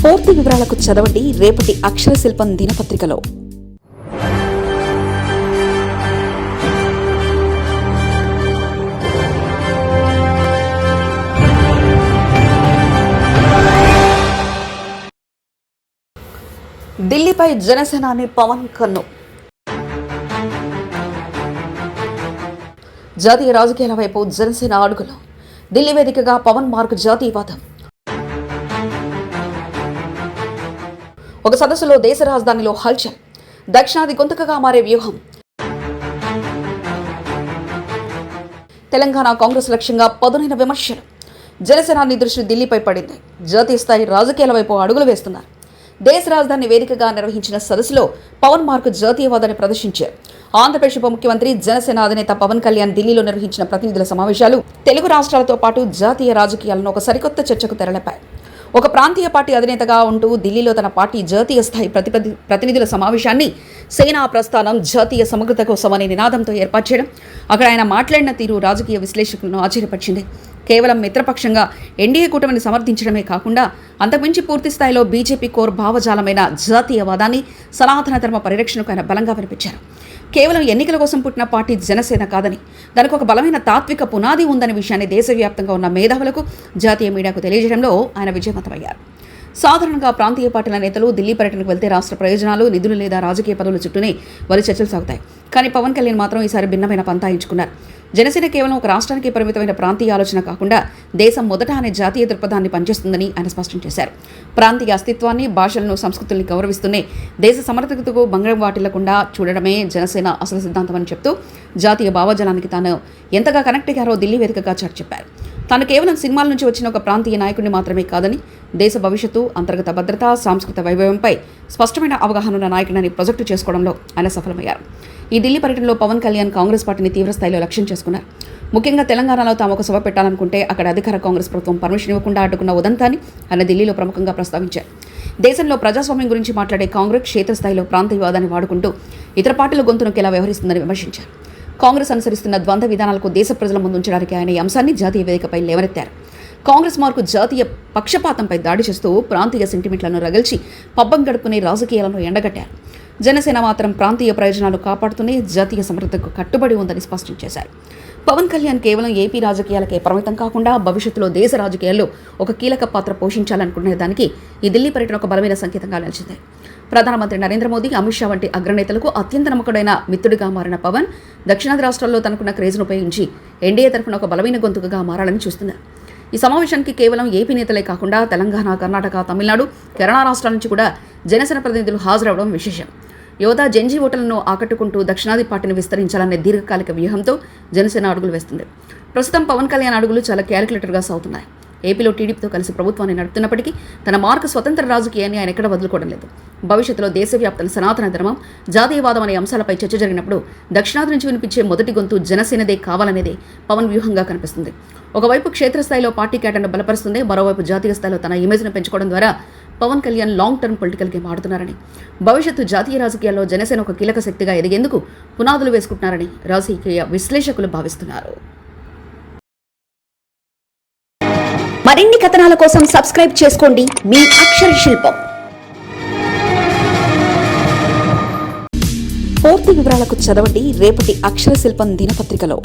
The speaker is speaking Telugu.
పూర్తి వివరాలకు చదవండి రేపటి అక్షర శిల్పం దినపత్రికలో. ఢిల్లీపై జనసేనాని పవన్ కన్ను. జాతీయ రాజకీయాల వైపు జనసేన అడుగులు. ఢిల్లీ వేదికగా పవన్ మార్క్ జాతీయవాదం. ఒక సదస్సులో దేశ రాజధానిలో హల్చల్. దక్షిణాది గొంతుకగా మారే వ్యూహం. తెలంగాణ కాంగ్రెస్ లక్ష్యంగా పదునైన విమర్శలు. జనసేనాని దృష్టి ఢిల్లీపై పడింది. జాతీయ స్థాయి రాజకీయాల వైపు అడుగులు వేస్తున్నారు. దేశ రాజధాని వేదికగా నిర్వహించిన సదస్సులో పవన్ మార్క్ జాతీయవాదాన్ని ప్రదర్శించారు. ఆంధ్రప్రదేశ్ ఉప ముఖ్యమంత్రి జనసేన అధినేత పవన్ కళ్యాణ్ ఢిల్లీలో నిర్వహించిన ప్రతినిధుల సమావేశాలు తెలుగు రాష్ట్రాలతో పాటు జాతీయ రాజకీయాలను ఒక సరికొత్త చర్చకు తెరలేపాయి. ఒక ప్రాంతీయ పార్టీ అధినేతగా ఉంటూ ఢిల్లీలో తన పార్టీ జాతీయ స్థాయి ప్రతినిధుల సమావేశాన్ని సేనా ప్రస్థానం జాతీయ సమగ్రత కోసం అనే నినాదంతో ఏర్పాటు చేయడం, అక్కడ ఆయన మాట్లాడిన తీరు రాజకీయ విశ్లేషకులను ఆశ్చర్యపరిచింది. కేవలం మిత్రపక్షంగా ఎన్డీఏ కూటమిని సమర్థించడమే కాకుండా అంతకుమించి పూర్తి స్థాయిలో బీజేపీ కోర్ భావజాలమైన జాతీయవాదాన్ని, సనాతన ధర్మ పరిరక్షణకు ఆయన బలంగా వినిపించారు. కేవలం ఎన్నికల కోసం పుట్టిన పార్టీ జనసేన కాదని, దానికి ఒక బలమైన తాత్విక పునాది ఉందనే విషయాన్ని దేశవ్యాప్తంగా ఉన్న మేధావులకు, జాతీయ మీడియాకు తెలియజేయడంలో ఆయన విజయవంతమయ్యారు. సాధారణంగా ప్రాంతీయ పార్టీల నేతలు ఢిల్లీ పర్యటనకు వెళ్తే రాష్ట్ర ప్రయోజనాలు, నిధులు లేదా రాజకీయ పదవుల చుట్టూనే వారి చర్చలు సాగుతాయి. కానీ పవన్ కళ్యాణ్ మాత్రం ఈసారి భిన్నమైన పంతా ఎంచుకున్నారు. జనసేన కేవలం ఒక రాష్ట్రానికి పరిమితమైన ప్రాంతీయ ఆలోచన కాకుండా దేశం మొదట అనే జాతీయ దృక్పథాన్ని పనిచేస్తుందని ఆయన స్పష్టం చేశారు. ప్రాంతీయ అస్తిత్వాన్ని, భాషలను, సంస్కృతుల్ని గౌరవిస్తూనే దేశ సమర్థతకు భంగం వాటిల్లకుండా చూడడమే జనసేన అసలు సిద్ధాంతమని చెప్తూ జాతీయ భావజాలానికి తాను ఎంతగా కనెక్ట్ అయ్యారో ఢిల్లీ వేదికగా చాటి చెప్పారు. తాను కేవలం సినిమాల నుంచి వచ్చిన ఒక ప్రాంతీయ నాయకుడిని మాత్రమే కాదని, దేశ భవిష్యత్తు, అంతర్గత భద్రత, సాంస్కృతిక వైభవంపై స్పష్టమైన అవగాహన ఉన్న నాయకుడిని ప్రొజెక్టు చేసుకోవడంలో ఆయన సఫలమయ్యారు. ఈ ఢిల్లీ పర్యటనలో పవన్ కళ్యాణ్ కాంగ్రెస్ పార్టీని తీవ్రస్థాయిలో లక్ష్యం చేసుకున్నారు. ముఖ్యంగా తెలంగాణలో తాము ఒక సభ పెట్టాలనుకుంటే అక్కడ అధికార కాంగ్రెస్ ప్రభుత్వం పర్మిషన్ ఇవ్వకుండా అడ్డుకున్న ఉదంతాన్ని ఆయన ఢిల్లీలో ప్రముఖంగా ప్రస్తావించారు. దేశంలో ప్రజాస్వామ్యం గురించి మాట్లాడే కాంగ్రెస్ క్షేత్రస్థాయిలో ప్రాంతీయవాదాన్ని వాడుకుంటూ ఇతర పార్టీల గొంతునకు ఎలా వ్యవహరిస్తుందని విమర్శించారు. కాంగ్రెస్ అనుసరిస్తున్న ద్వంద్వ విధానాలకు దేశ ప్రజల ముందు ఉంచడానికి ఆయన ఈ అంశాన్ని జాతీయ వేదికపై లేవనెత్తారు. కాంగ్రెస్ మార్కు జాతీయ పక్షపాతంపై దాడి చేస్తూ ప్రాంతీయ సెంటిమెంట్లను రగిల్చి పబ్బం గడుపుకునే రాజకీయాలను ఎండగట్టారు. జనసేన మాత్రం ప్రాంతీయ ప్రయోజనాలు కాపాడుతూనే జాతీయ సమర్థతకు కట్టుబడి ఉందని స్పష్టం చేశారు. పవన్ కళ్యాణ్ కేవలం ఏపీ రాజకీయాలకే పరిమితం కాకుండా భవిష్యత్తులో దేశ రాజకీయాల్లో ఒక కీలక పాత్ర పోషించాలనుకునే దానికి ఈ ఢిల్లీ పర్యటన ఒక బలమైన సంకేతంగా నిలిచింది. ప్రధానమంత్రి నరేంద్ర మోదీ, అమిత్ షా వంటి అగ్రనేతలకు అత్యంత నమ్మకమైన మిత్రుడిగా మారిన పవన్ దక్షిణాది రాష్ట్రాల్లో తనకున్న క్రేజ్ను ఉపయోగించి ఎన్డీఏ తరఫున ఒక బలమైన గొంతుకగా మారాలని చూస్తున్నారు. ఈ సమావేశానికి కేవలం ఏపీ నేతలే కాకుండా తెలంగాణ, కర్ణాటక, తమిళనాడు, కేరళ రాష్ట్రాల నుంచి కూడా జనసేన ప్రతినిధులు హాజరవడం విశేషం. యువత, జెన్జీ ఓటర్లను ఆకట్టుకుంటూ దక్షిణాది పార్టీని విస్తరించాలనే దీర్ఘకాలిక వ్యూహంతో జనసేన అడుగులు వేస్తుంది. ప్రస్తుతం పవన్ కళ్యాణ్ అడుగులు చాలా క్యాలిక్యులేటర్గా సాగుతున్నాయి. ఏపీలో టీడీపీతో కలిసి ప్రభుత్వాన్ని నడుపుతున్నప్పటికీ తన మార్కు స్వతంత్ర రాజకీయాన్ని ఆయన ఎక్కడ వదులుకోవడం లేదు. భవిష్యత్తులో దేశవ్యాప్త సనాతన ధర్మం, జాతీయవాదం అనే అంశాలపై చర్చ జరిగినప్పుడు దక్షిణాది నుంచి వినిపించే మొదటి గొంతు జనసేనదే కావాలనేదే పవన్ వ్యూహంగా కనిపిస్తుంది. ఒకవైపు క్షేత్రస్థాయిలో పార్టీ కేటర్ను బలపరుస్తుంది, మరోవైపు జాతీయ స్థాయిలో తన ఇమేజ్ను పెంచుకోవడం ద్వారా Pawan Kalyan long term political game ఆడుతున్నారని, భవిష్యత్తు జాతీయ రాజకీయాల్లో జనసేన ఒక కీలక శక్తిగా ఎదిగేందుకు పునాదులు వేసుకుంటున్నారని రాజకీయ విశ్లేషకులు భావిస్తున్నారు. మరిన్ని కథనాల కోసం సబ్స్క్రైబ్ చేసుకోండి మీ అక్షర శిల్పం. పూర్తి వివరాలకు చదవండి రేపటి అక్షర శిల్పం దినపత్రికలో.